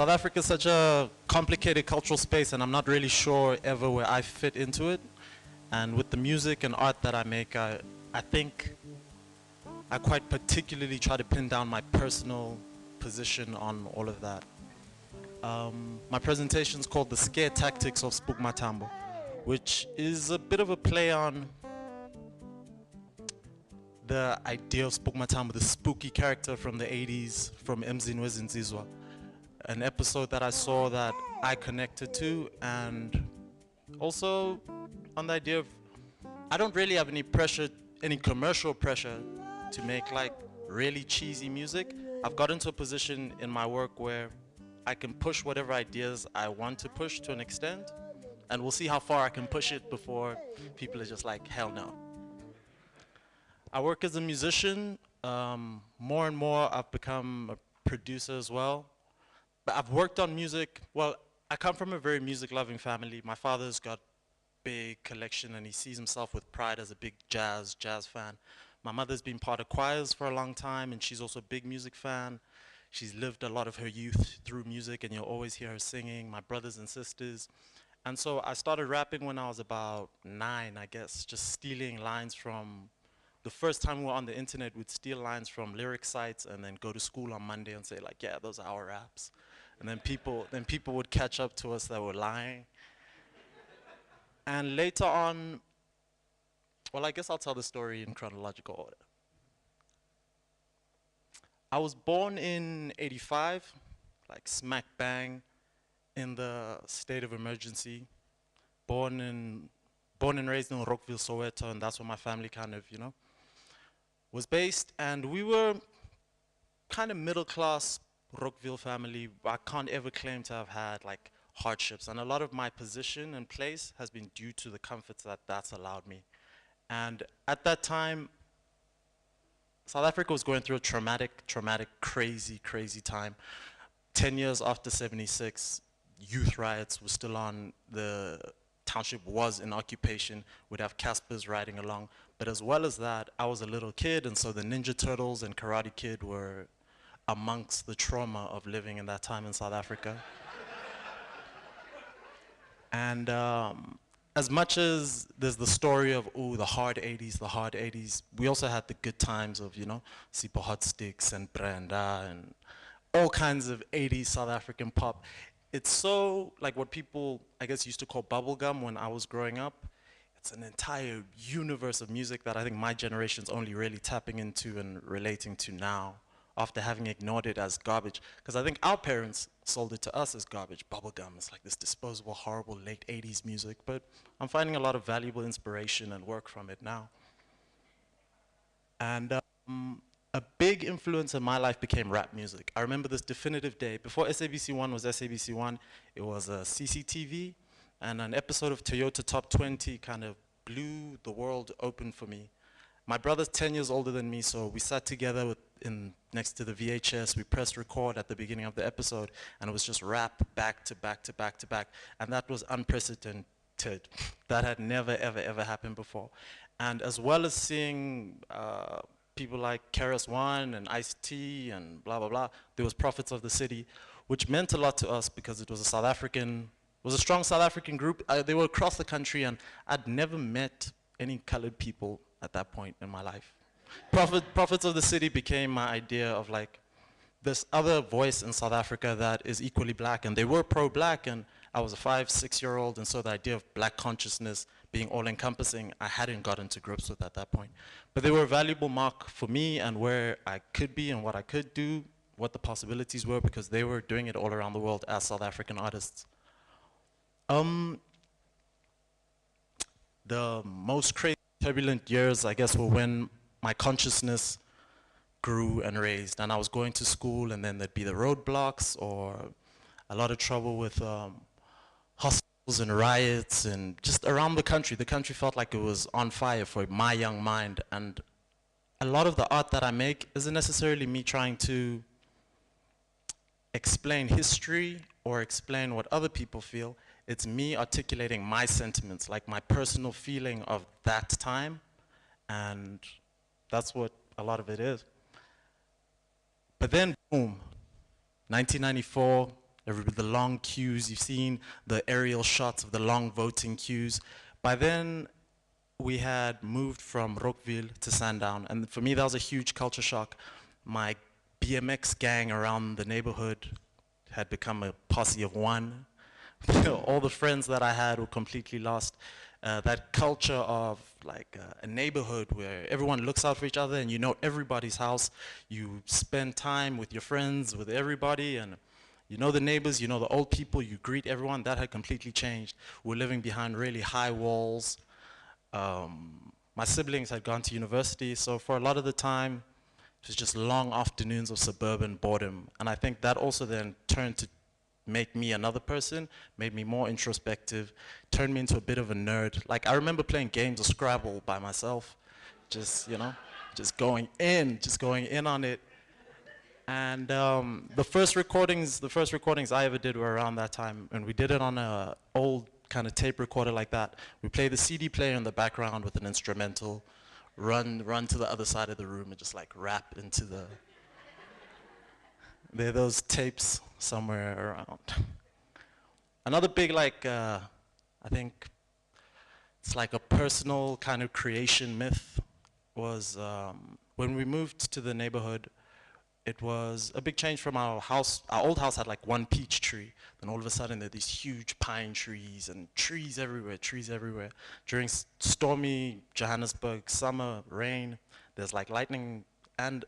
South Africa is such a complicated cultural space, and I'm not really sure ever where I fit into it. And with the music and art that I make, I think I quite particularly try to pin down my personal position on all of that. My presentation is called The Scare Tactics of Spoek Mathambo, which is a bit of a play on the idea of Spoek Mathambo, the spooky character from the 80s from Emzini Wezinzizwa. An episode that I saw that I connected to, and also on the idea of I don't really have any pressure, any commercial pressure to make like really cheesy music. I've got into a position in my work where I can push whatever ideas I want to push to an extent, and we'll see how far I can push it before people are just like, hell no. I work as a musician. More and more I've become a producer as well. But I've worked on music. Well, I come from a very music-loving family. My father's got big collection, and he sees himself with pride as a big jazz fan. My mother's been part of choirs for a long time, and she's also a big music fan. She's lived a lot of her youth through music, and you'll always hear her singing, my brothers and sisters. And so I started rapping when I was about 9, I guess, just stealing lines from, the first time we were on the internet, we'd steal lines from lyric sites and then go to school on Monday and say like, yeah, those are our raps. And then people would catch up to us that were lying. And later on, well, I guess I'll tell the story in chronological order. I was born in '85, like smack bang in the state of emergency. Born and raised in Rockville, Soweto, and that's where my family kind of, was based. And we were kind of middle class Rockville family. I can't ever claim to have had like hardships, and a lot of my position and place has been due to the comforts that that's allowed me. And at that time, South Africa was going through a traumatic, crazy time. 10 years after '76, youth riots were still on. The township was in occupation. We'd have Caspers riding along. But as well as that, I was a little kid, and so the Ninja Turtles and Karate Kid were amongst the trauma of living in that time in South Africa. And as much as there's the story of, oh, the hard 80s, we also had the good times of, Sipho Hot Sticks and Brenda and all kinds of 80s South African pop. It's so, like what people, I guess, used to call bubblegum when I was growing up. It's an entire universe of music that I think my generation's only really tapping into and relating to now, after having ignored it as garbage. Because I think our parents sold it to us as garbage. Bubblegum is like this disposable, horrible late 80s music, but I'm finding a lot of valuable inspiration and work from it now. And a big influence in my life became rap music. I remember this definitive day. Before SABC1 was SABC1, it was a CCTV, and an episode of Toyota Top 20 kind of blew the world open for me. My brother's 10 years older than me, so we sat together next to the VHS. We pressed record at the beginning of the episode, and it was just rap back to back to back to back. And that was unprecedented. That had never, ever happened before. And as well as seeing people like KRS-One and Ice-T and blah, blah, blah, there was Prophets of the City, which meant a lot to us because it was a strong South African group. They were across the country, and I'd never met any colored people at that point in my life. Prophets of the City became my idea of like this other voice in South Africa that is equally black, and they were pro-black, and I was a 5, 6-year-old, and so the idea of black consciousness being all-encompassing, I hadn't gotten to grips with at that point. But they were a valuable mark for me and where I could be and what I could do, what the possibilities were, because they were doing it all around the world as South African artists. The most crazy, turbulent years, I guess, were when my consciousness grew and raised, and I was going to school, and then there'd be the roadblocks or a lot of trouble with hostels and riots, and just around the country. The country felt like it was on fire for my young mind, and a lot of the art that I make isn't necessarily me trying to explain history or explain what other people feel. It's me articulating my sentiments, like my personal feeling of that time, and that's what a lot of it is. But then, boom, 1994, the long queues. You've seen the aerial shots of the long voting queues. By then, we had moved from Rockville to Sandown, and for me that was a huge culture shock. My BMX gang around the neighborhood had become a posse of one. All the friends that I had were completely lost. That culture of like a neighborhood where everyone looks out for each other and you know everybody's house. You spend time with your friends, with everybody, and you know the neighbors, you know the old people, you greet everyone. That had completely changed. We're living behind really high walls. My siblings had gone to university, so for a lot of the time, it was just long afternoons of suburban boredom. And I think that also then turned to make me another person, made me more introspective, turned me into a bit of a nerd. Like, I remember playing games of Scrabble by myself, just, you know, just going in on it. And the first recordings I ever did were around that time, and we did it on a old kind of tape recorder like that. We play the CD player in the background with an instrumental, run to the other side of the room and just like rap into the, there are those tapes somewhere around. Another big like, I think it's like a personal kind of creation myth was when we moved to the neighborhood, it was a big change from our house. Our old house had like one peach tree. Then all of a sudden there are these huge pine trees and trees everywhere, trees everywhere. During stormy Johannesburg summer rain, there's like lightning, and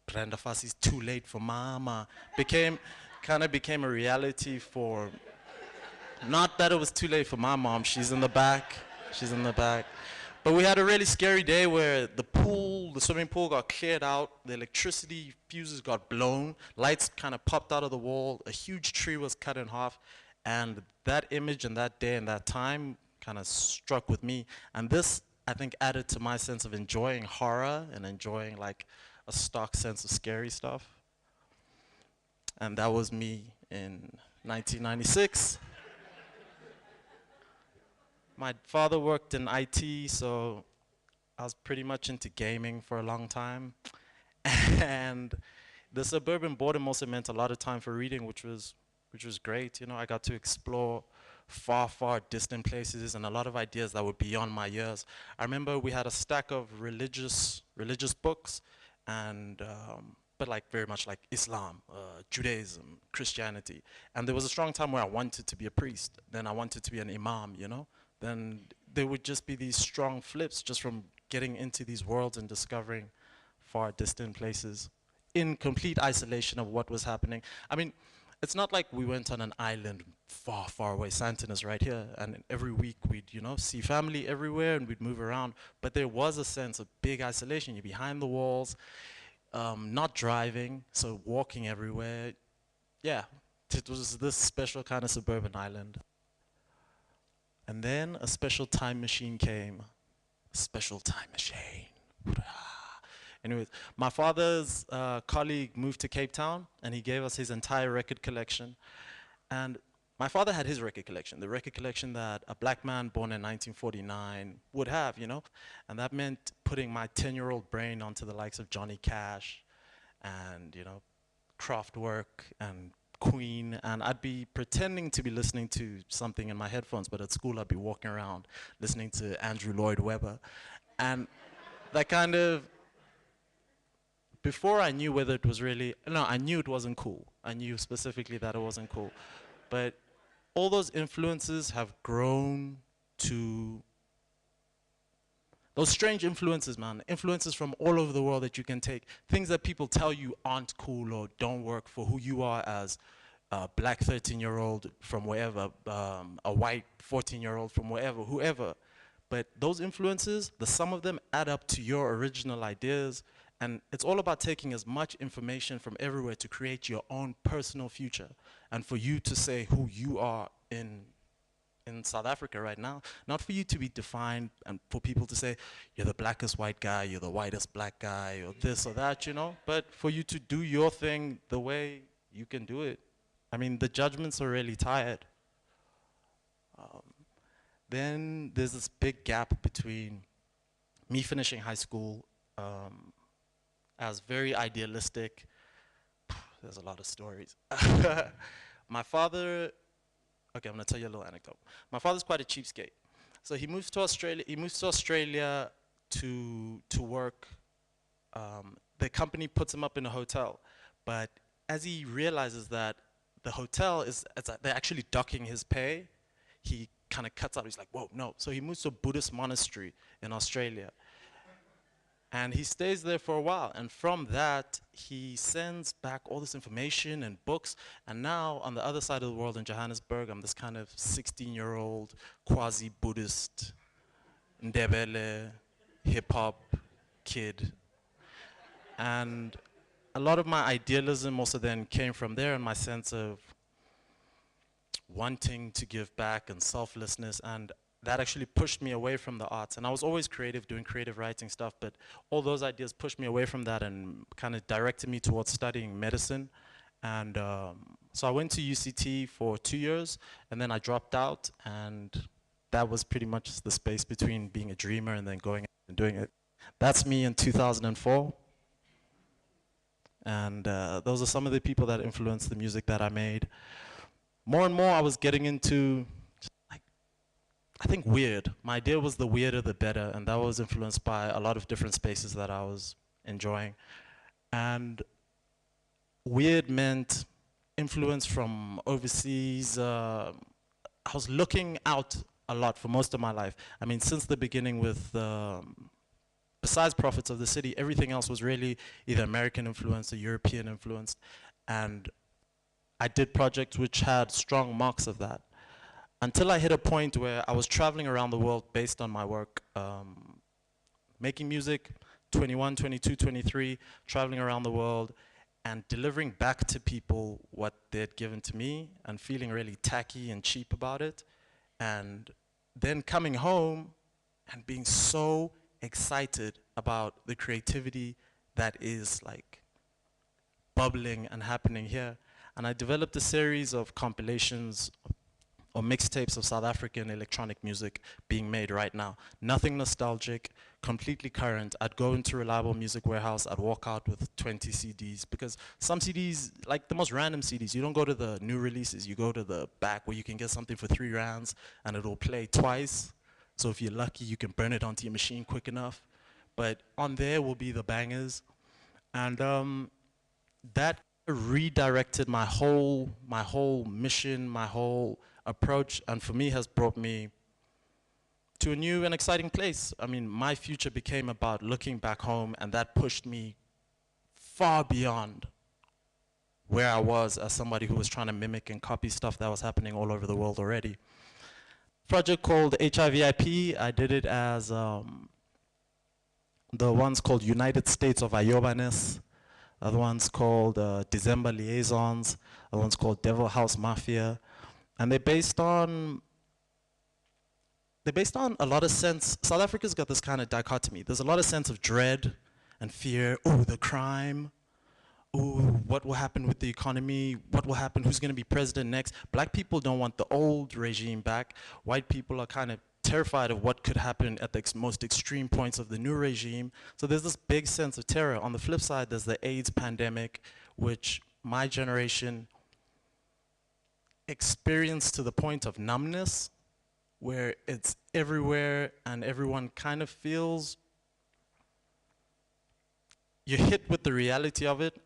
Brenda Fassi's Too Late for Mama kind of became a reality for, not that it was too late for my mom, she's in the back. But we had a really scary day where the swimming pool got cleared out, the electricity fuses got blown, lights kind of popped out of the wall, a huge tree was cut in half, and that image and that day and that time kind of struck with me. And this, I think, added to my sense of enjoying horror and enjoying like a stock sense of scary stuff. And that was me in 1996. My father worked in IT, so I was pretty much into gaming for a long time. And the suburban boredom also meant a lot of time for reading, which was great. You know, I got to explore far, far distant places and a lot of ideas that were beyond my years. I remember we had a stack of religious books, and but like very much like Islam, Judaism, Christianity. And there was a strong time where I wanted to be a priest, then I wanted to be an imam, you know? Then there would just be these strong flips just from getting into these worlds and discovering far distant places in complete isolation of what was happening. I mean, it's not like we went on an island far, far away. Santon is right here, and every week we'd, you know, see family everywhere and we'd move around. But there was a sense of big isolation. You're behind the walls, not driving, so walking everywhere. Yeah, it was this special kind of suburban island. And then a special time machine came. A special time machine. Anyways, my father's colleague moved to Cape Town, and he gave us his entire record collection. And my father had his record collection, the record collection that a black man born in 1949 would have, you know? And that meant putting my 10-year-old brain onto the likes of Johnny Cash and, you know, Kraftwerk and Queen, and I'd be pretending to be listening to something in my headphones, but at school I'd be walking around listening to Andrew Lloyd Webber. And that kind of, before I knew whether it was really, no, I knew it wasn't cool. I knew specifically that it wasn't cool. But all those influences have grown to, those strange influences, man, influences from all over the world that you can take, things that people tell you aren't cool or don't work for who you are as a black 13-year-old from wherever, a white 14-year-old from wherever, whoever. But those influences, the sum of them add up to your original ideas, and it's all about taking as much information from everywhere to create your own personal future, and for you to say who you are in South Africa right now, not for you to be defined and for people to say, you're the blackest white guy, you're the whitest black guy, or this or that, you know, but for you to do your thing the way you can do it. I mean, the judgments are really tired. Then there's this big gap between me finishing high school as very idealistic, there's a lot of stories. My father, okay, I'm gonna tell you a little anecdote. My father's quite a cheapskate. So he moves to Australia, to work. The company puts him up in a hotel, but as he realizes that the hotel they're actually docking his pay, he kind of cuts out. He's like, whoa, no. So he moves to a Buddhist monastery in Australia. And he stays there for a while. And from that, he sends back all this information and books. And now, on the other side of the world in Johannesburg, I'm this kind of 16-year-old quasi-Buddhist Ndebele hip-hop kid. And a lot of my idealism also then came from there, and my sense of wanting to give back and selflessness, and that actually pushed me away from the arts. And I was always creative, doing creative writing stuff, but all those ideas pushed me away from that and kind of directed me towards studying medicine. And so I went to UCT for 2 years, and then I dropped out, and that was pretty much the space between being a dreamer and then going and doing it. That's me in 2004. And those are some of the people that influenced the music that I made. More and more I was getting into, like, I think weird. My idea was the weirder the better, and that was influenced by a lot of different spaces that I was enjoying. And weird meant influence from overseas. I was looking out a lot for most of my life. I mean, since the beginning with besides Prophets of the City, everything else was really either American influenced or European influenced. And I did projects which had strong marks of that. Until I hit a point where I was traveling around the world based on my work, making music, 21, 22, 23, traveling around the world, and delivering back to people what they'd given to me, and feeling really tacky and cheap about it. And then coming home and being so excited about the creativity that is like bubbling and happening here. And I developed a series of compilations or mixtapes of South African electronic music being made right now. Nothing nostalgic, completely current. I'd go into Reliable Music Warehouse, I'd walk out with 20 CDs, because some CDs, like the most random CDs, you don't go to the new releases, you go to the back where you can get something for 3 rands and it'll play twice. So if you're lucky, you can burn it onto your machine quick enough. But on there will be the bangers. And that redirected my whole mission, my whole approach, and for me has brought me to a new and exciting place. I mean, my future became about looking back home, and that pushed me far beyond where I was as somebody who was trying to mimic and copy stuff that was happening all over the world already. Project called HIVIP, I did it as the one's called United States of Ayobaness, other one's called December Liaisons, other one's called Devil House Mafia, and they're based on a lot of sense. South Africa's got this kind of dichotomy. There's a lot of sense of dread and fear. Oh, the crime. Oh, what will happen with the economy? What will happen? Who's going to be president next? Black people don't want the old regime back. White people are kind of terrified of what could happen at the most extreme points of the new regime. So there's this big sense of terror. On the flip side, there's the AIDS pandemic, which my generation experienced to the point of numbness, where it's everywhere and everyone kind of feels you're hit with the reality of it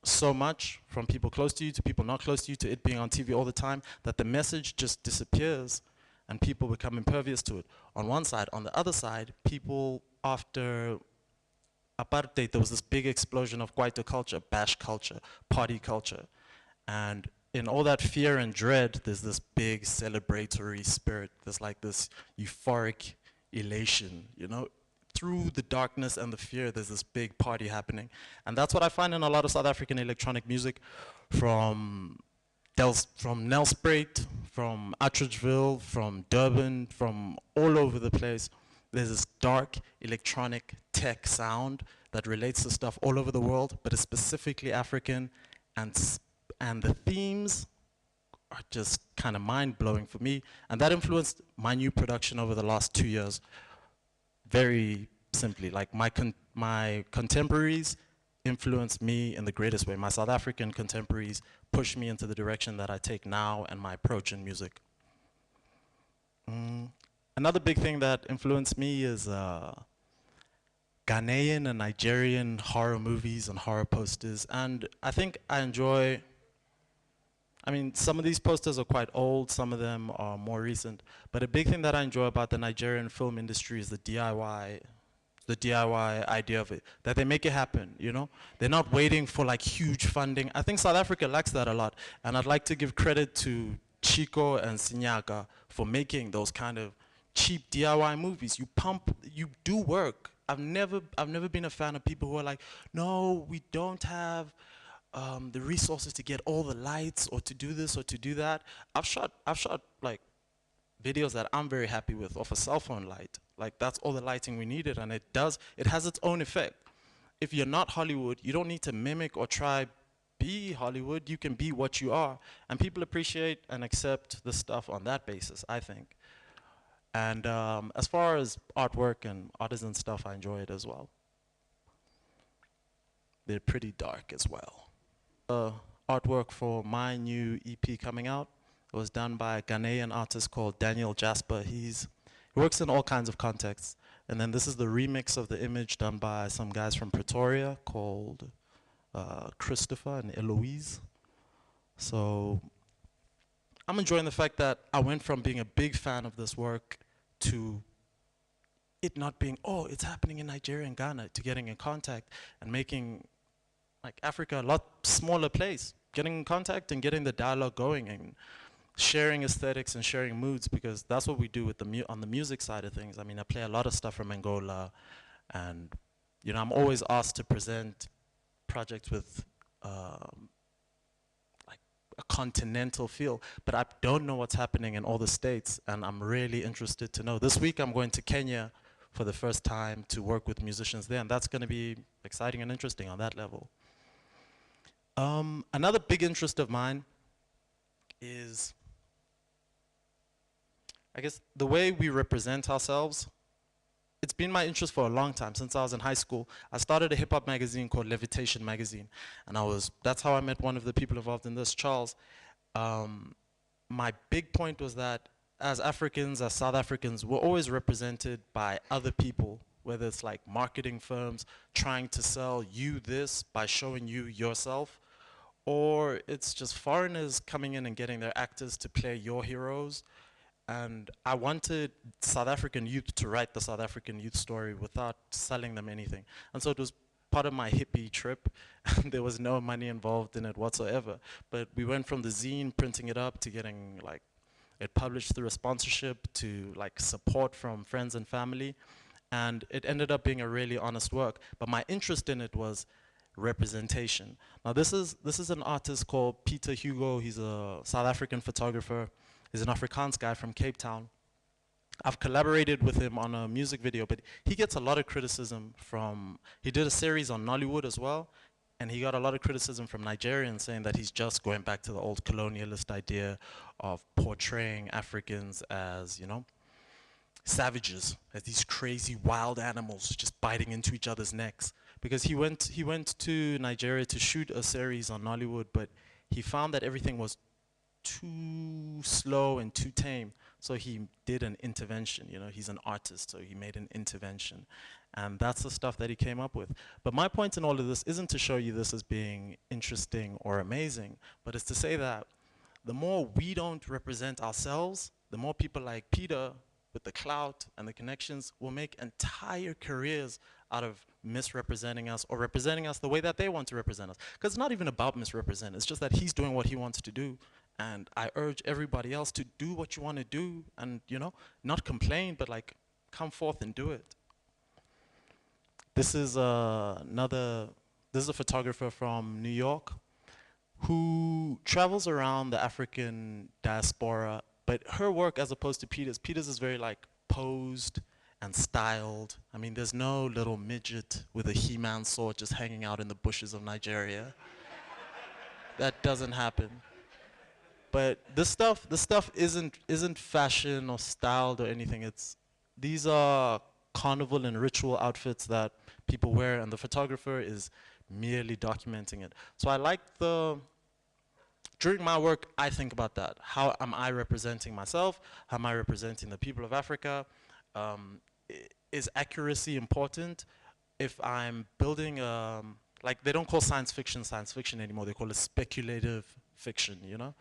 so much, from people close to you to people not close to you, to it being on TV all the time, that the message just disappears and people become impervious to it. On one side. On the other side, people, after apartheid, there was this big explosion of Kwaito culture, bash culture, party culture. And in all that fear and dread, there's this big celebratory spirit. There's like this euphoric elation, you know? Through the darkness and the fear, there's this big party happening. And that's what I find in a lot of South African electronic music, from Nelspruit, from Atteridgeville, from Durban, from all over the place. There's this dark electronic tech sound that relates to stuff all over the world, but is specifically African, and the themes are just kind of mind-blowing for me. And that influenced my new production over the last 2 years. Very simply, like my contemporaries influenced me in the greatest way. My South African contemporaries pushed me into the direction that I take now and my approach in music. Another big thing that influenced me is Ghanaian and Nigerian horror movies and horror posters. And I think I enjoy, I mean, some of these posters are quite old, some of them are more recent. But a big thing that I enjoy about the Nigerian film industry is the DIY idea of it, that they make it happen, you know? They're not waiting for like huge funding. I think South Africa lacks that a lot. And I'd like to give credit to Chico and Sinyaka for making those kind of cheap DIY movies. You do work. I've never been a fan of people who are like, no, we don't have the resources to get all the lights or to do this or to do that. I've shot like videos that I'm very happy with off a cell phone light. Like that's all the lighting we needed, and it has its own effect. If you're not Hollywood, you don't need to mimic or try be Hollywood. You can be what you are, and people appreciate and accept the stuff on that basis, I think. And as far as artwork and artisan stuff, I enjoy it as well. They're pretty dark as well. Artwork for my new EP coming out. It was done by a Ghanaian artist called Daniel Jasper. He works in all kinds of contexts. And then this is the remix of the image done by some guys from Pretoria called Christopher and Eloise. So I'm enjoying the fact that I went from being a big fan of this work to it not being, oh, it's happening in Nigeria and Ghana, to getting in contact and making like Africa a lot smaller place, getting in contact and getting the dialogue going and sharing aesthetics and sharing moods, because that's what we do with on the music side of things. I mean, I play a lot of stuff from Angola, and you know, I'm always asked to present projects with like a continental feel, but I don't know what's happening in all the states, and I'm really interested to know. This week I'm going to Kenya for the first time to work with musicians there, and that's going to be exciting and interesting on that level. Another big interest of mine is, I guess, the way we represent ourselves. It's been my interest for a long time, since I was in high school. I started a hip-hop magazine called Levitation Magazine, and that's how I met one of the people involved in this, Charles. My big point was that as Africans, as South Africans, we're always represented by other people, whether it's like marketing firms trying to sell you this by showing you yourself, or it's just foreigners coming in and getting their actors to play your heroes. And I wanted South African youth to write the South African youth story without selling them anything. And so it was part of my hippie trip, and there was no money involved in it whatsoever. But we went from the zine, printing it up, to getting like it published through a sponsorship, to like support from friends and family. And it ended up being a really honest work. But my interest in it was representation. Now this is an artist called PIETER HUGO. He's a South African photographer. He's an Afrikaans guy from Cape Town. I've collaborated with him on a music video, but he gets a lot of criticism from, he did a series on Nollywood as well, and he got a lot of criticism from Nigerians saying that he's just going back to the old colonialist idea of portraying Africans as, you know, savages, as these crazy wild animals just biting into each other's necks. Because he went to Nigeria to shoot a series on Nollywood, but he found that everything was too slow and too tame. So he did an intervention, you know, he's an artist, so he made an intervention. And that's the stuff that he came up with. But my point in all of this isn't to show you this as being interesting or amazing, but it's to say that the more we don't represent ourselves, the more people like Peter with the clout and the connections will make entire careers out of misrepresenting us or representing us the way that they want to represent us. Because it's not even about misrepresent, it's just that he's doing what he wants to do. And I urge everybody else to do what you want to do and, you know, not complain, but like come forth and do it. This is a photographer from New York who travels around the African diaspora, but her work, as opposed to Peter's is very like posed and styled. I mean, there's no little midget with a He-Man sword just hanging out in the bushes of Nigeria. That doesn't happen. But this stuff isn't fashion or styled or anything. These are carnival and ritual outfits that people wear, and the photographer is merely documenting it. So I like during my work, I think about that. How am I representing myself? How am I representing the people of Africa? Is accuracy important? If I'm building, like they don't call science fiction anymore, they call it speculative fiction, you know?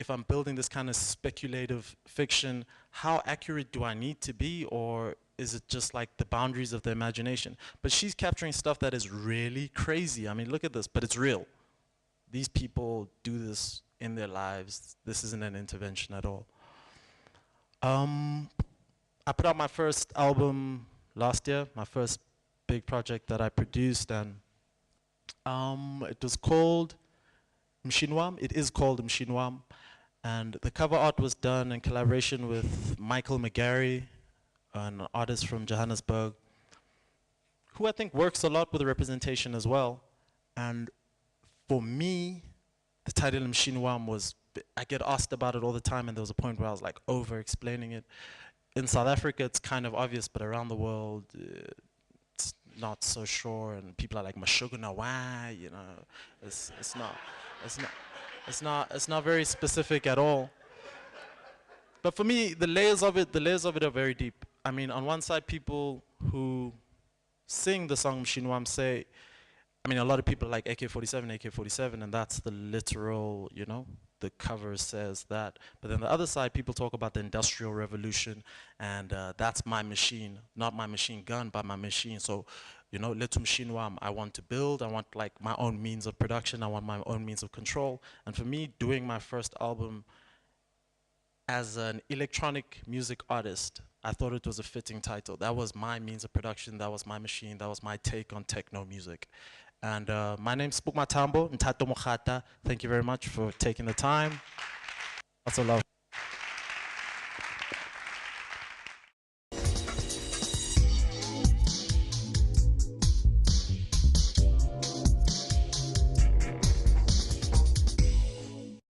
If I'm building this kind of speculative fiction, how accurate do I need to be, or is it just like the boundaries of the imagination? But she's capturing stuff that is really crazy. I mean, look at this, but it's real. These people do this in their lives. This isn't an intervention at all. I put out my first album last year, my first big project that I produced, and it was called Mshinwam. It is called Mshinwam. And the cover art was done in collaboration with Michael McGarry, an artist from Johannesburg, who I think works a lot with representation as well. And for me, the title Mshinwam was, I get asked about it all the time, and there was a point where I was like over-explaining it. In South Africa, it's kind of obvious, but around the world, it's not so sure, and people are like, Mashuguna, why? You know, it's not very specific at all. But for me, the layers of it are very deep. I mean, on one side, people who sing the song Mshinwam say, I mean, a lot of people like AK-47, and that's the literal, you know, the cover says that. But then the other side, people talk about the Industrial Revolution, and that's my machine, not my machine gun, but my machine. So, you know, Letu Mshinwam, I want to build, I want like my own means of production, I want my own means of control. And for me, doing my first album as an electronic music artist, I thought it was a fitting title. That was my means of production, that was my machine, that was my take on techno music. And my name's Spoek Mathambo, Nthato Mokgata. Thank you very much for taking the time. Lots of love.